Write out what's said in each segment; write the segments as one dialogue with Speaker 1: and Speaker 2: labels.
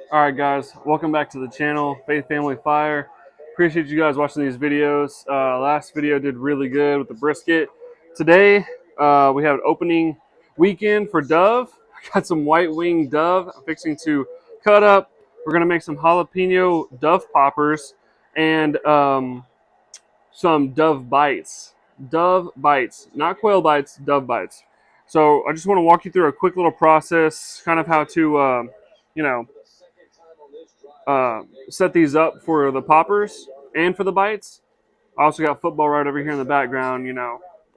Speaker 1: All right, guys, welcome back to the channel, Faith Family Fire. Appreciate you guys watching these videos. Last video did really good with the brisket. Today, we have an opening weekend for dove. I got some white wing dove I'm fixing to cut up. We're going to make some jalapeno dove poppers and some dove bites. Dove bites, not quail bites, dove bites. So I just want to walk you through a quick little process, kind of how to, you know, set these up for the poppers and for the bites. I also got football right over here in the background,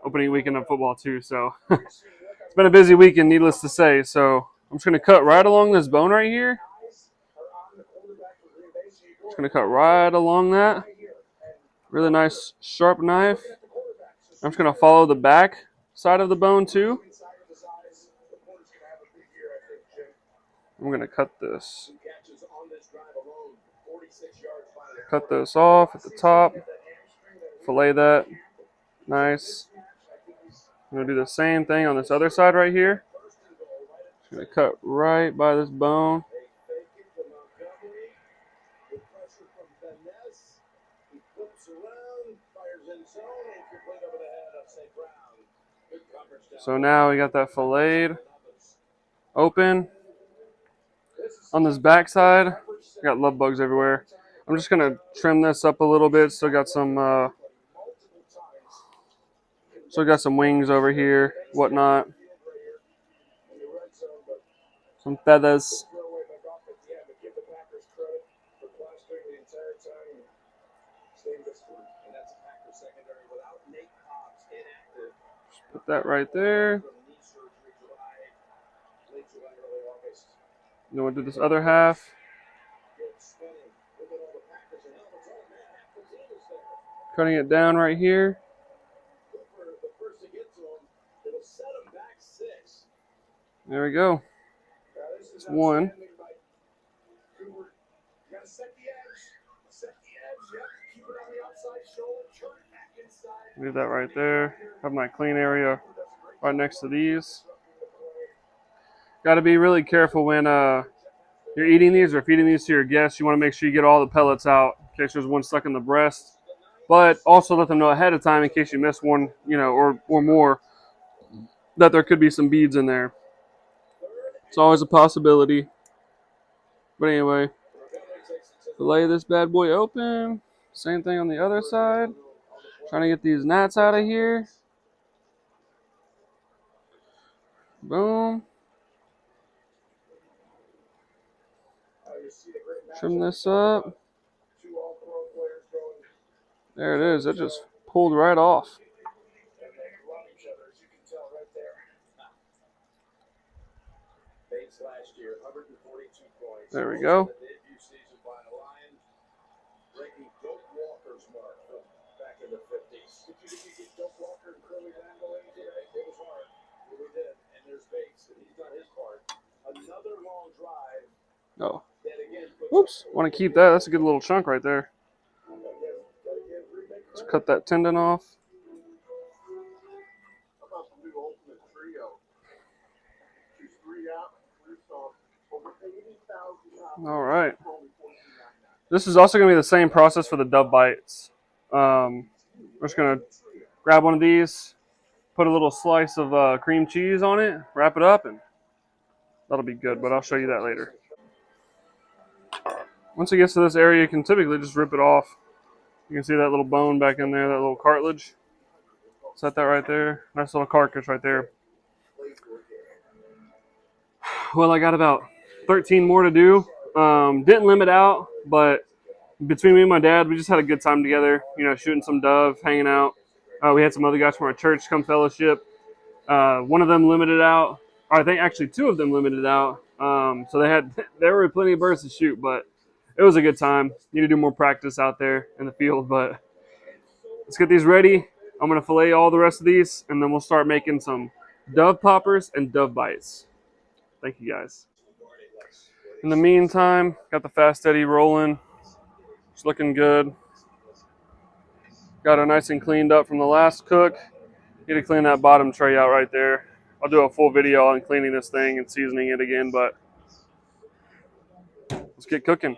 Speaker 1: opening weekend of football too. So it's been a busy weekend, needless to say. So I'm just going to cut right along this bone right here. Just going to cut right along that. Really nice sharp knife. I'm just going to follow the back side of the bone too. I'm going to cut this. Cut this off at the top. Fillet that. Nice. I'm going to do the same thing on this other side right here. Just going to cut right by this bone. So now we got that filleted open. On this back side, I got love bugs everywhere. I'm just going to trim this up a little bit. Still got some wings over here, whatnot. Some feathers. Just put that right there. Then we'll do this other half. Cutting it down right here. There we go. It's one. Do that right there. Have my clean area right next to these. Got to be really careful when you're eating these or feeding these to your guests. You want to make sure you get all the pellets out in case there's one stuck in the breast. But also let them know ahead of time in case you miss one, or more, that there could be some beads in there. It's always a possibility. But anyway, fillet this bad boy open. Same thing on the other side. Trying to get these gnats out of here. Boom. Trim this up. There it is. It just pulled right off. There we go. Oh. Whoops. Want to keep that. That's a good little chunk right there. Let's cut that tendon off. All right. This is also going to be the same process for the dove bites. We're just going to grab one of these, put a little slice of cream cheese on it, wrap it up, and that'll be good, but I'll show you that later. Once it gets to this area, you can typically just rip it off. You can see that little bone back in there, that little cartilage. Set that right there. Nice little carcass right there. Well, I got about 13 more to do. Didn't limit out, but between me and my dad, we just had a good time together, shooting some dove, hanging out. We had some other guys from our church come fellowship. One of them limited out. Or I think actually two of them limited out. So there were plenty of birds to shoot, but it was a good time. Need to do more practice out there in the field, but let's get these ready. I'm going to fillet all the rest of these, and then we'll start making some dove poppers and dove bites. Thank you, guys. In the meantime, got the Fast Eddie rolling. It's looking good. Got it nice and cleaned up from the last cook. Need to clean that bottom tray out right there. I'll do a full video on cleaning this thing and seasoning it again, but let's get cooking.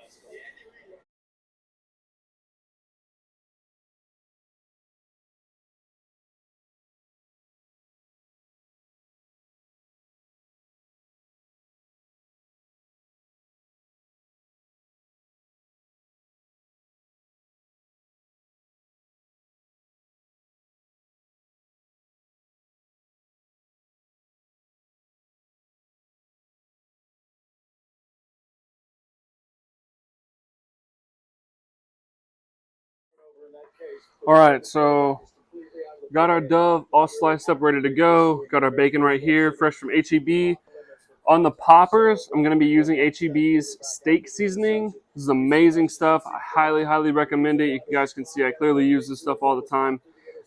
Speaker 1: All right, so got our dove all sliced up, ready to go. Got our bacon right here, fresh from HEB. On the poppers, I'm going to be using HEB's steak seasoning. This is amazing stuff. I highly, highly recommend it. You guys can see I clearly use this stuff all the time.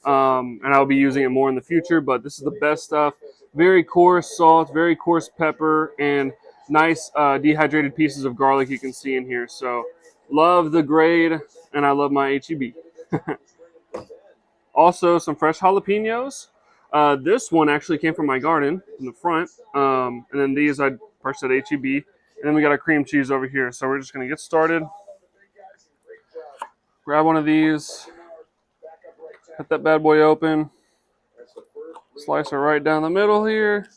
Speaker 1: And I'll be using it more in the future, but this is the best stuff. Very coarse salt, very coarse pepper, and nice dehydrated pieces of garlic you can see in here. So love the grade, and I love my HEB. Also, some fresh jalapenos. This one actually came from my garden in the front. And then these I purchased at HEB. And then we got our cream cheese over here. So we're just going to get started. Grab one of these. Cut that bad boy open. Slice it right down the middle here.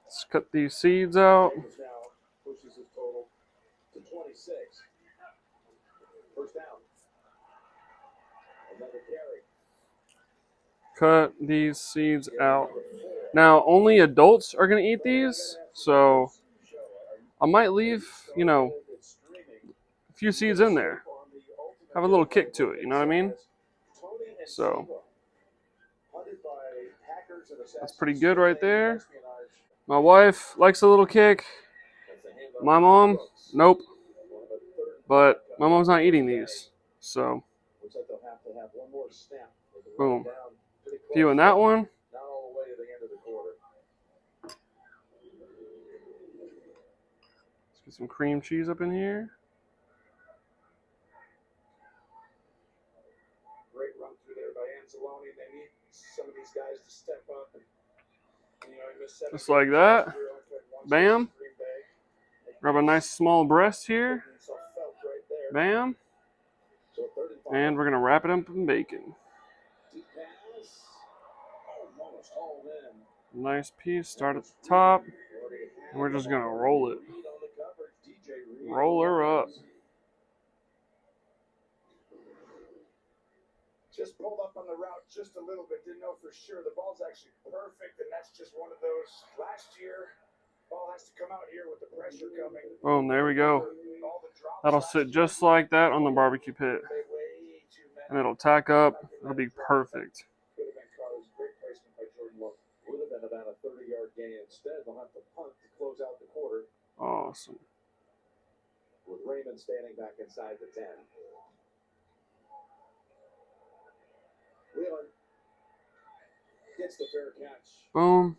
Speaker 1: Let's cut these seeds out. Cut these seeds out. Now, only adults are going to eat these, so I might leave, a few seeds in there. Have a little kick to it, you know what I mean? So, that's pretty good right there. My wife likes a little kick. My mom, nope. But my mom's not eating these, so. Boom. Few in that one. Let's get some cream cheese up in here. Great run through there by Anzalone. They need some of these guys to step up. Just like that. Bam. Grab a nice small breast here. Bam. And we're going to wrap it up in bacon. Nice piece. Start at the top. And we're just going to roll it. Roll her up. Just pulled up on the route just a little bit. Didn't know for sure. The ball's actually perfect, and that's just one of those. Last year, ball has to come out here with the pressure coming. Boom, there we go. That'll sit just like that on the barbecue pit. And it'll tack up. It'll be perfect. Would have been about a 30-yard gain. Instead, they'll have to punt to close out the quarter. Awesome. With Raymond standing back inside the 10. Wheeler gets the fair catch. Boom.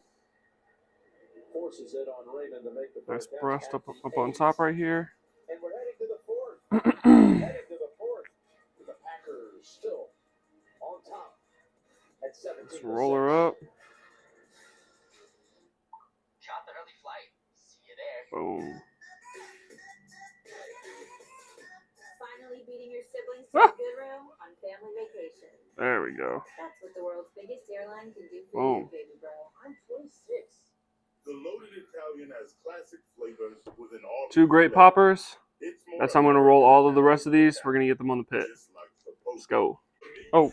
Speaker 1: Forces it on Raymond to make the nice breast up on top right here. And we're heading to the fourth. Heading to the fourth. With the Packers still on top at 17. Let's roll her up. Shot the early flight. See you there. Boom. Finally beating your siblings to a good room on family vacation. There we go. That's what the world's biggest airline can do for you, baby bro. I'm 26. The loaded Italian has classic flavors with an all. Two great poppers. That's how I'm going to roll all of the rest of these. We're going to get them on the pit. Let's go. Oh.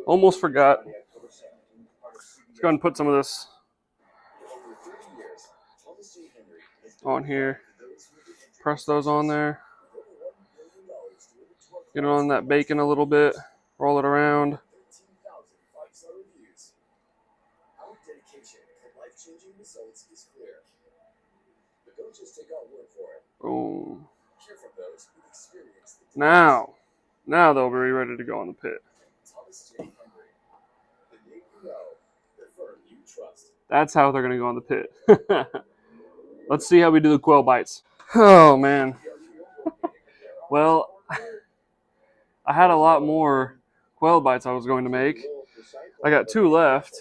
Speaker 1: Almost forgot. Let's go ahead and put some of this on here. Press those on there. Get it on that bacon a little bit. Roll it around. Boom. Now they'll be ready to go on the pit. That's how they're going to go on the pit. Let's see how we do the quail bites. Oh, man. Well, I had a lot more quail bites I was going to make. I got 2 left.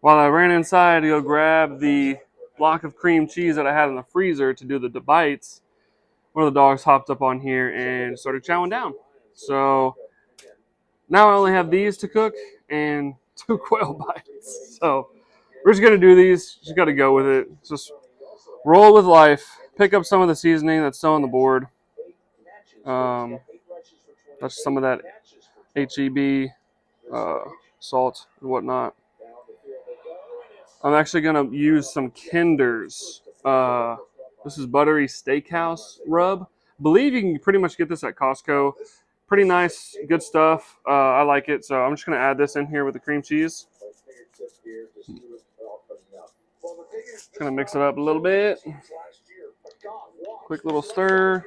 Speaker 1: While I ran inside to go grab the block of cream cheese that I had in the freezer to do the bites, one of the dogs hopped up on here and started chowing down. So now I only have these to cook and 2 quail bites. So we're just going to do these. Just got to go with it. Just roll with life. Pick up some of the seasoning that's still on the board. That's some of that HEB, salt and whatnot. I'm actually going to use some Kinder's. This is Buttery Steakhouse Rub. I believe you can pretty much get this at Costco. Pretty nice, good stuff. I like it, so I'm just going to add this in here with the cream cheese. Just going to mix it up a little bit. Quick little stir.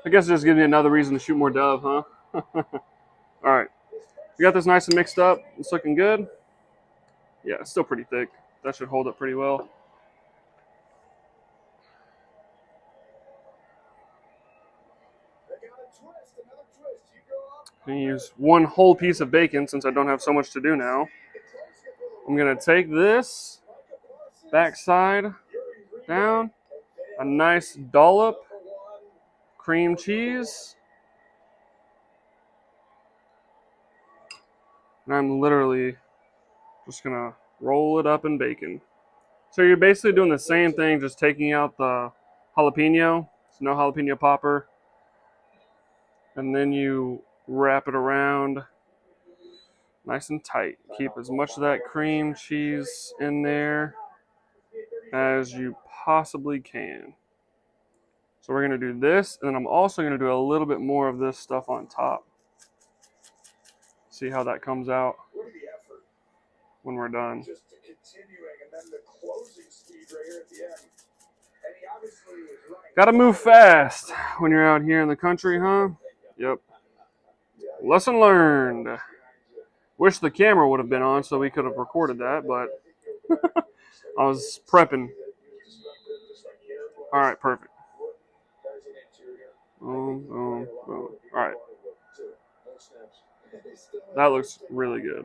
Speaker 1: I guess it just gives me another reason to shoot more dove, huh? All right. We got this nice and mixed up. It's looking good. Yeah, it's still pretty thick. That should hold up pretty well. I'm going to use 1 whole piece of bacon since I don't have so much to do now. I'm going to take this backside down, a nice dollop cream cheese, and I'm literally just going to roll it up in bacon. So you're basically doing the same thing, just taking out the jalapeno. It's no jalapeno popper. And then you wrap it around nice and tight. Keep as much of that cream cheese in there as you possibly can. So we're going to do this, and then I'm also going to do a little bit more of this stuff on top. See how that comes out when we're done. Gotta move fast when you're out here in the country, huh? Yep. Lesson learned. Wish the camera would have been on so we could have recorded that, but I was prepping. All right, perfect. Boom, boom, boom. All right. That looks really good.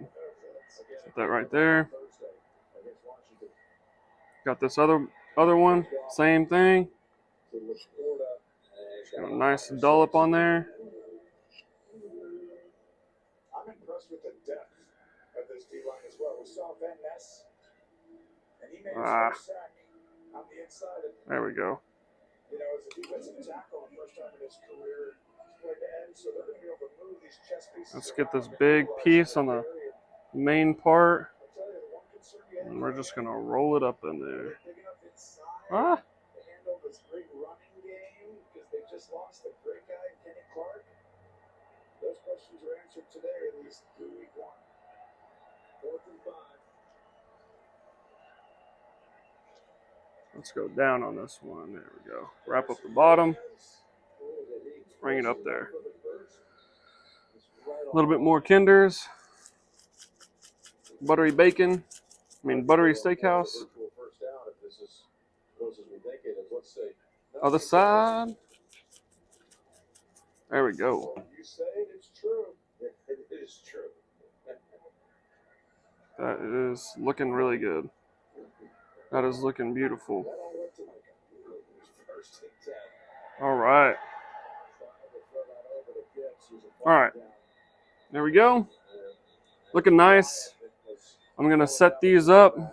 Speaker 1: Put that right there. Got this other one. Same thing. Got a nice dollop on there. Ah. There we go. Let's get this big piece on the main part. And we're just going to roll it up in there. Ah. Let's go down on this one. There we go. Wrap up the bottom. Bring it up there. A little bit more Kinder's. Buttery bacon. Buttery steakhouse. Other side. There we go. That is looking really good. That is looking beautiful. All right. All right. There we go. Looking nice. I'm going to set these up. I'm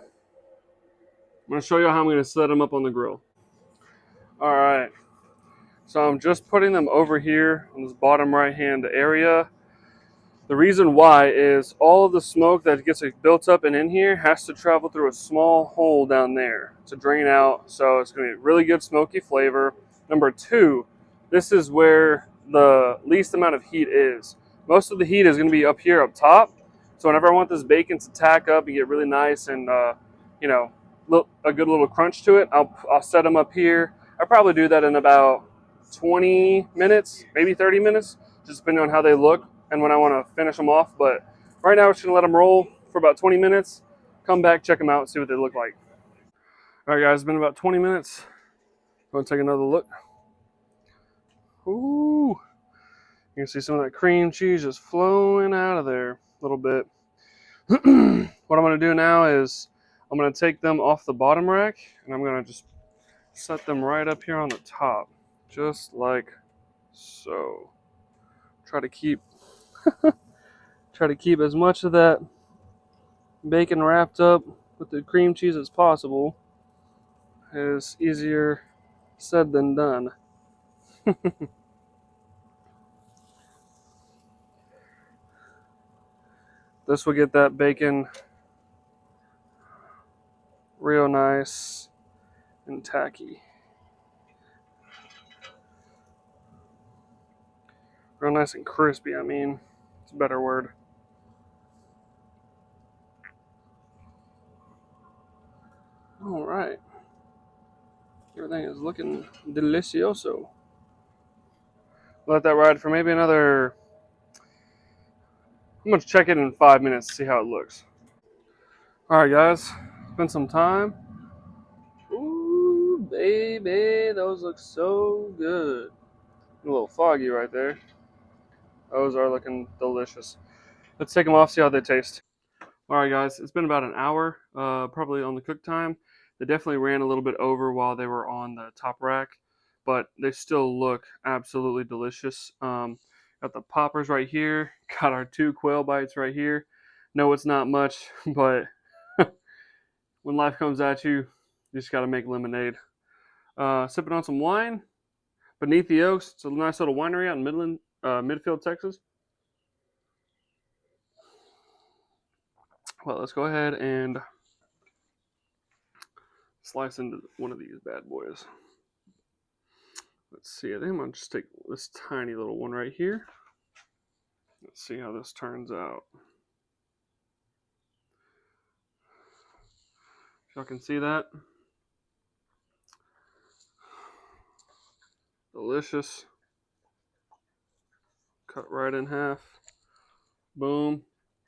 Speaker 1: going to show you how I'm going to set them up on the grill. All right. So I'm just putting them over here on this bottom right-hand area. The reason why is all of the smoke that gets built up and in here has to travel through a small hole down there to drain out. So it's going to be really good smoky flavor. Number 2, this is where the least amount of heat is. Most of the heat is going to be up here up top. So whenever I want this bacon to tack up and get really nice and, a good little crunch to it, I'll set them up here. I probably do that in about 20 minutes, maybe 30 minutes, just depending on how they look and when I want to finish them off. But right now, we're just going to let them roll for about 20 minutes, come back, check them out, see what they look like. All right, guys, it's been about 20 minutes. I'm gonna take another look. Ooh, you can see some of that cream cheese just flowing out of there a little bit. What I'm gonna do now is I'm gonna take them off the bottom rack and I'm gonna just set them right up here on the top, just like so. Try to keep as much of that bacon wrapped up with the cream cheese as possible. It's easier said than done. This will get that bacon real nice and tacky. Real nice and crispy, I mean. It's a better word. All right. Everything is looking delicioso. Let that ride for maybe another... I'm going to check it in 5 minutes to see how it looks. All right, guys. Spend some time. Ooh, baby. Those look so good. A little foggy right there. Those are looking delicious. Let's take them off, see how they taste. All right, guys, it's been about an hour, probably on the cook time. They definitely ran a little bit over while they were on the top rack, but they still look absolutely delicious. Got the poppers right here, got our 2 quail bites right here. No, it's not much, but when life comes at you, you just got to make lemonade. Sipping on some wine beneath the oaks. It's a nice little winery out in Midfield, Texas. Well, let's go ahead and slice into one of these bad boys. Let's see, I think I'm going to just take this tiny little one right here. Let's see how this turns out. Y'all can see that? Delicious. Cut right in half. Boom.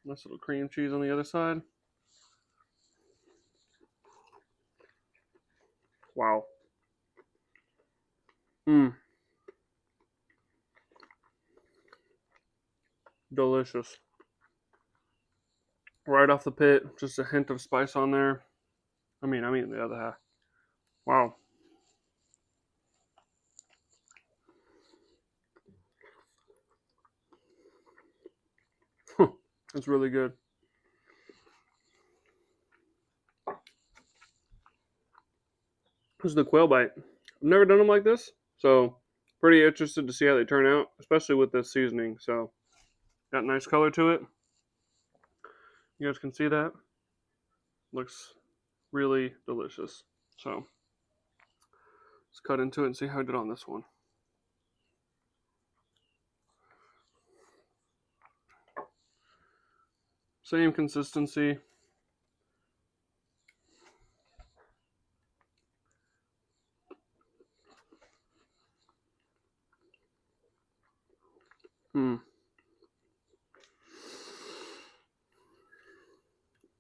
Speaker 1: Nice little cream cheese on the other side. Wow. Mmm. Delicious. Right off the pit, just a hint of spice on there. I'm eating the other half. Wow. It's really good. This is the quail bite. I've never done them like this, so pretty interested to see how they turn out, especially with this seasoning. So, got a nice color to it. You guys can see that. Looks really delicious. So, let's cut into it and see how I did on this one. Same consistency.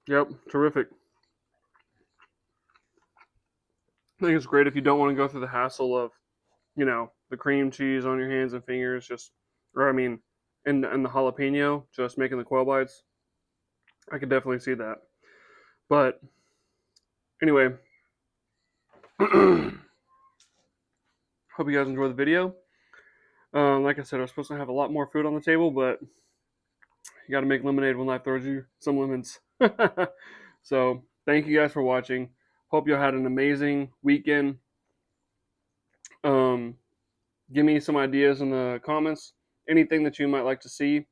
Speaker 1: Yep, terrific. I think it's great if you don't want to go through the hassle of, the cream cheese on your hands and fingers, and the jalapeno, just making the quail bites. I could definitely see that. But anyway, hope you guys enjoy the video. Like I said, I was supposed to have a lot more food on the table, but you got to make lemonade when life throws you some lemons. So thank you guys for watching. Hope you had an amazing weekend. Give me some ideas in the comments, anything that you might like to see.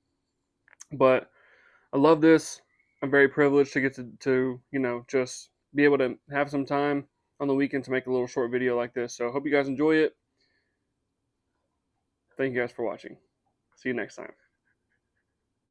Speaker 1: But I love this. I'm very privileged to get to just be able to have some time on the weekend to make a little short video like this. So I hope you guys enjoy it. Thank you guys for watching. See you next time.